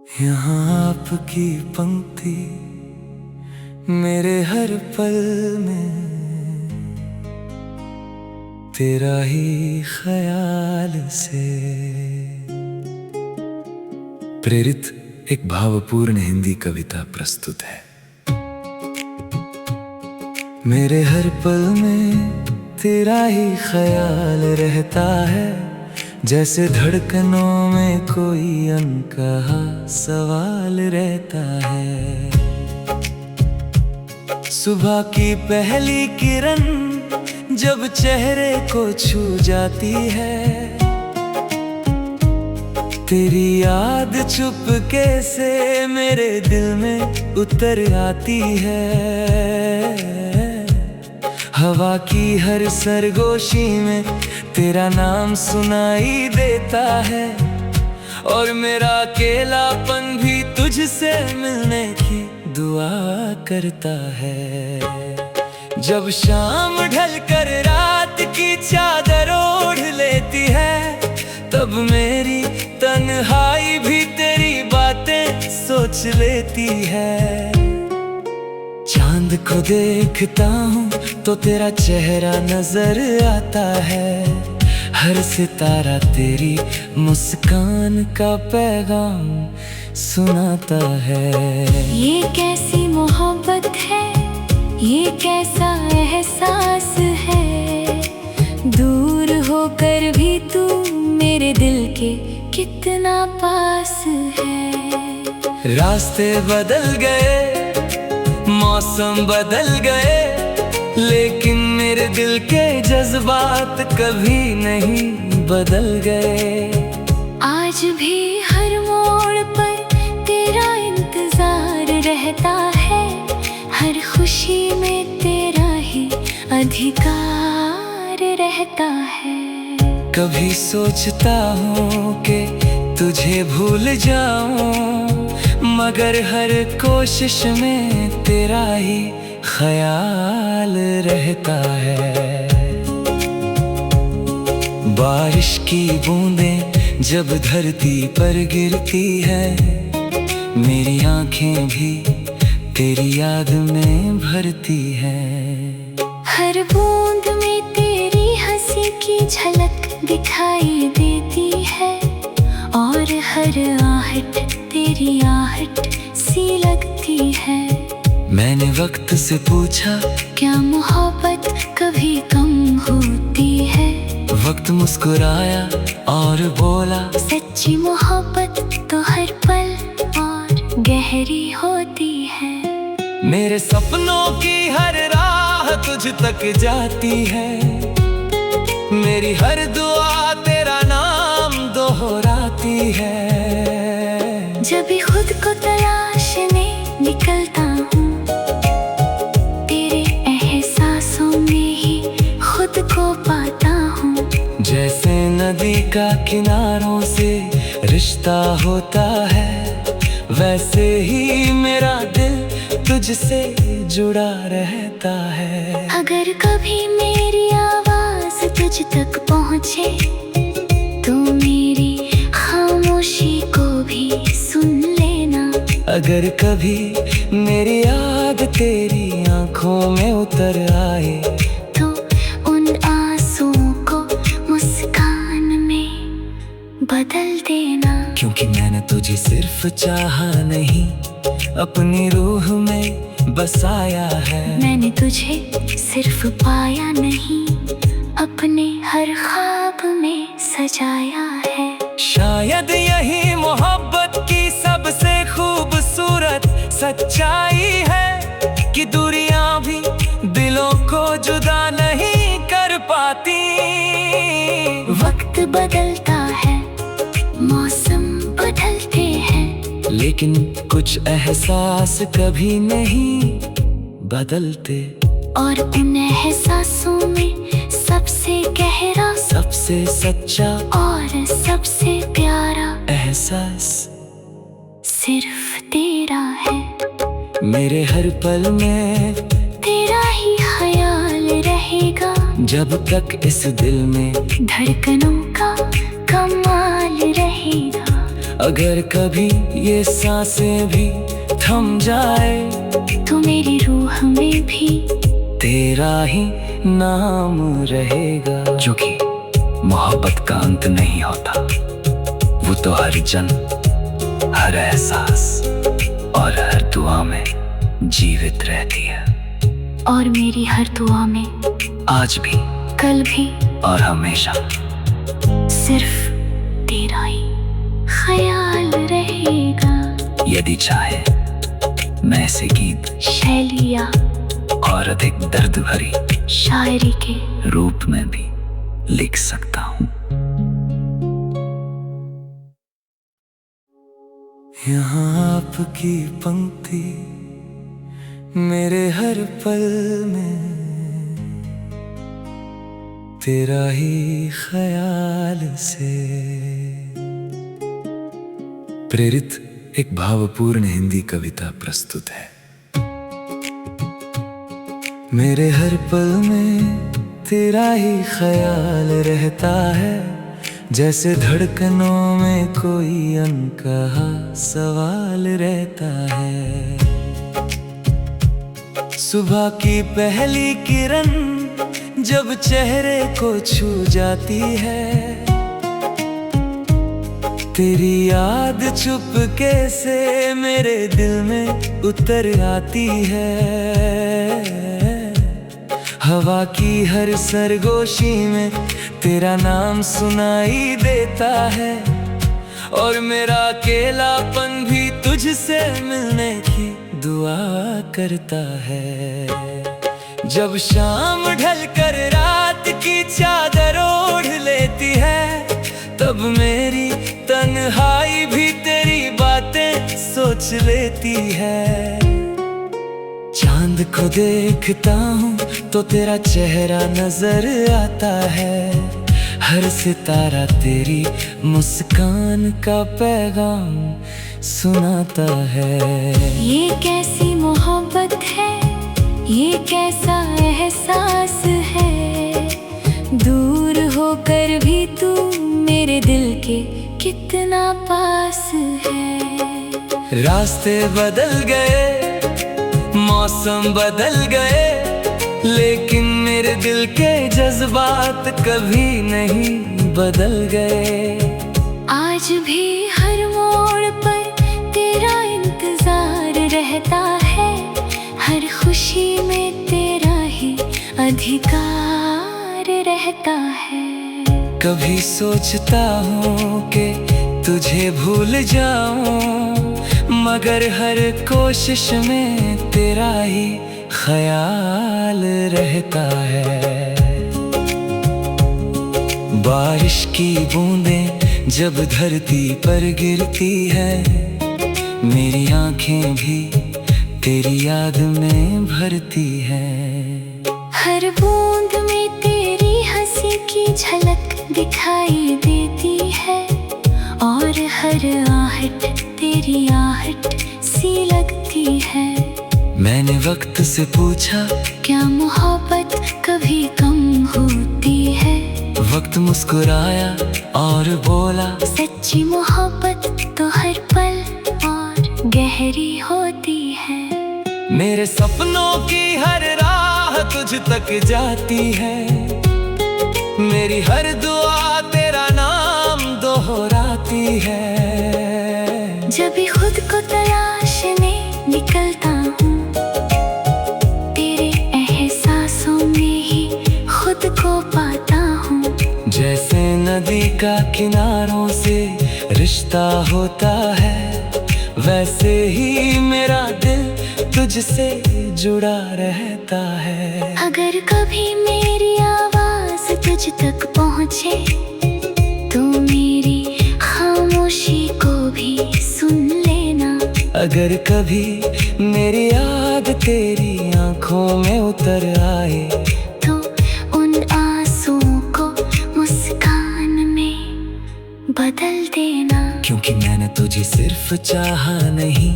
यहाँ आपकी पंक्ति मेरे हर पल में, तेरा ही ख्याल से। प्रेरित एक भावपूर्ण हिंदी कविता प्रस्तुत है। मेरे हर पल में तेरा ही ख्याल रहता है, जैसे धड़कनों में कोई अनकहा सवाल रहता है। सुबह की पहली किरण जब चेहरे को छू जाती है, तेरी याद चुपके से मेरे दिल में उतर आती है। हवा की हर सरगोशी में तेरा नाम सुनाई देता है, और मेरा अकेलापन भी तुझसे मिलने की दुआ करता है। जब शाम ढलकर रात की चादर ओढ़ लेती है, तब मेरी तन्हाई भी तेरी बातें सोच लेती है। चांद को देखता हूँ तो तेरा चेहरा नजर आता है, हर सितारा तेरी मुस्कान का पैगाम सुनाता है। ये कैसी मोहब्बत है, ये कैसा एहसास है, दूर होकर भी तू मेरे दिल के कितना पास है। रास्ते बदल गए, मौसम बदल गए, लेकिन मेरे दिल के जज्बात कभी नहीं बदल गए। आज भी हर मोड़ पर तेरा इंतजार रहता है, हर खुशी में तेरा ही अधिकार रहता है। कभी सोचता हूँ कि तुझे भूल जाऊं, मगर हर कोशिश में तेरा ही ख्याल रहता है। बारिश की बूंदें जब धरती पर गिरती है, मेरी आंखें भी तेरी याद में भरती हैं। हर बूंद में तेरी हंसी की झलक दिखाई देती है, और हर आहट तेरी आहट सी लगती है। मैंने वक्त से पूछा, क्या मोहब्बत कभी कम होती है? वक्त मुस्कुराया और बोला, सच्ची मोहब्बत तो हर पल और गहरी होती है। मेरे सपनों की हर राह तुझ तक जाती है, मेरी हर दुआ तेरा नाम दोहराती है। जब भी खुद को तलाशने निकलता हूँ, तेरे एहसासों में ही खुद को पाता हूँ। जैसे नदी का किनारों से रिश्ता होता है, वैसे ही मेरा दिल तुझसे जुड़ा रहता है। अगर कभी मेरी आवाज तुझ तक पहुँचे, तो मेरी खामोशी को भी सुन लेना। अगर कभी मेरी याद तेरी आंखों में उतर आए, तो उन आंसुओं को मुस्कान में बदल देना। क्योंकि मैंने तुझे सिर्फ चाहा नहीं, अपनी रूह में बसाया है। मैंने तुझे सिर्फ पाया नहीं, अपने हर ख्वाब में सजाया है। शायद यही मोहब्बत की सबसे खूबसूरत सच्चाई है, कि दूरियां भी दिलों को जुदा नहीं कर पाती। वक्त बदलता है, मौसम बदलते हैं, लेकिन कुछ एहसास कभी नहीं बदलते। और उन एहसासों में सबसे गहरा, सबसे सच्चा और सबसे प्यारा एहसास सिर्फ तेरा है। मेरे हर पल में तेरा ही ख्याल रहेगा, जब तक इस दिल में धड़कनों का कमाल रहेगा। अगर कभी ये सांसें भी थम जाए तो मेरी रूह में भी तेरा ही नाम रहेगा। जो कि मोहब्बत का अंत नहीं होता, वो तो हर जन्म, हर एहसास और हर दुआ में जीवित रहती है। और मेरी हर दुआ में आज भी, कल भी और हमेशा सिर्फ तेरा ही ख्याल रहेगा। यदि चाहे मैं ऐसे गीत, शैलिया और अधिक दर्द भरी शायरी के रूप में भी लिख सकता हूँ। यहाँ आपकी पंक्ति मेरे हर पल में तेरा ही ख्याल से प्रेरित एक भावपूर्ण हिंदी कविता प्रस्तुत है। मेरे हर पल में तेरा ही ख्याल रहता है, जैसे धड़कनों में कोई अनकहा सवाल रहता है। सुबह की पहली किरण जब चेहरे को छू जाती है, तेरी याद चुपके से मेरे दिल में उतर आती है। हवा की हर सरगोशी में तेरा नाम सुनाई देता है, और मेरा अकेलापन भी तुझसे मिलने की दुआ करता है। जब शाम ढलकर रात की चादर ओढ़ लेती है, तब मेरी तन्हाई भी तेरी बातें सोच लेती है। चांद को देखता हूँ तो तेरा चेहरा नजर आता है, हर सितारा तेरी मुस्कान का पैगाम सुनाता है। ये कैसी मोहब्बत है, ये कैसा एहसास है, दूर होकर भी तू मेरे दिल के कितना पास है। रास्ते बदल गए, मौसम बदल गए, लेकिन मेरे दिल के जज्बात कभी नहीं बदल गए। आज भी हर मोड़ पर तेरा इंतजार रहता है, हर खुशी में तेरा ही अधिकार रहता है। कभी सोचता हूँ कि तुझे भूल जाऊं, मगर हर कोशिश में तेरा ही ख्याल रहता है। बारिश की बूंदें जब धरती पर गिरती है, मेरी आंखें भी तेरी याद में भरती है। हर बूंद में तेरी हंसी की झलक दिखाई देती है, और हर आहट तेरी आहट सी लगती है। मैंने वक्त से पूछा, क्या मोहब्बत कभी कम होती है? वक्त मुस्कुराया और बोला, सच्ची मोहब्बत तो हर पल और गहरी होती है। मेरे सपनों की हर राह तुझ तक जाती है, मेरी हर दुआ तेरा नाम दोहराती है। जब भी खुद को तलाशने निकलता हूँ, तेरे एहसासों में ही खुद को पाता हूँ। जैसे नदी का किनारों से रिश्ता होता है, वैसे ही मेरा दिल तुझसे जुड़ा रहता है। अगर कभी मेरी आवाज तुझ तक पहुँचे, तो मेरी खामोशी को भी सुन लेना। अगर कभी मेरी याद तेरी आंखों में उतर आए, तो उन आंसुओं को मुस्कान में बदल देना। क्योंकि मैंने तुझे सिर्फ चाहा नहीं,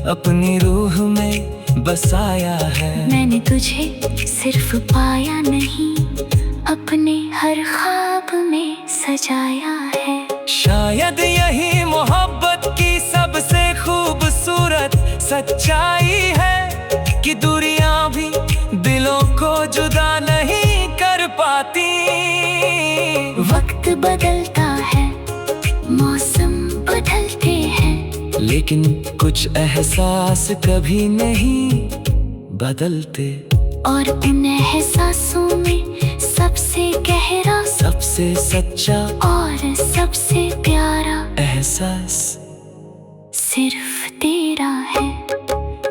अपनी रूह में बसाया है। मैंने तुझे सिर्फ पाया नहीं, अपने हर ख्वाब में सजाया है। शायद यही मोहब्बत सच्चाई है कि दूरियां भी दिलों को जुदा नहीं कर पाती। वक्त बदलता है, मौसम बदलते हैं, लेकिन कुछ एहसास कभी नहीं बदलते। और उन एहसासों में सबसे गहरा, सबसे सच्चा और सबसे प्यारा एहसास सिर्फ तेरा है।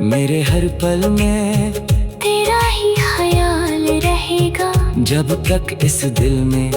मेरे हर पल में तेरा ही ख्याल रहेगा जब तक इस दिल में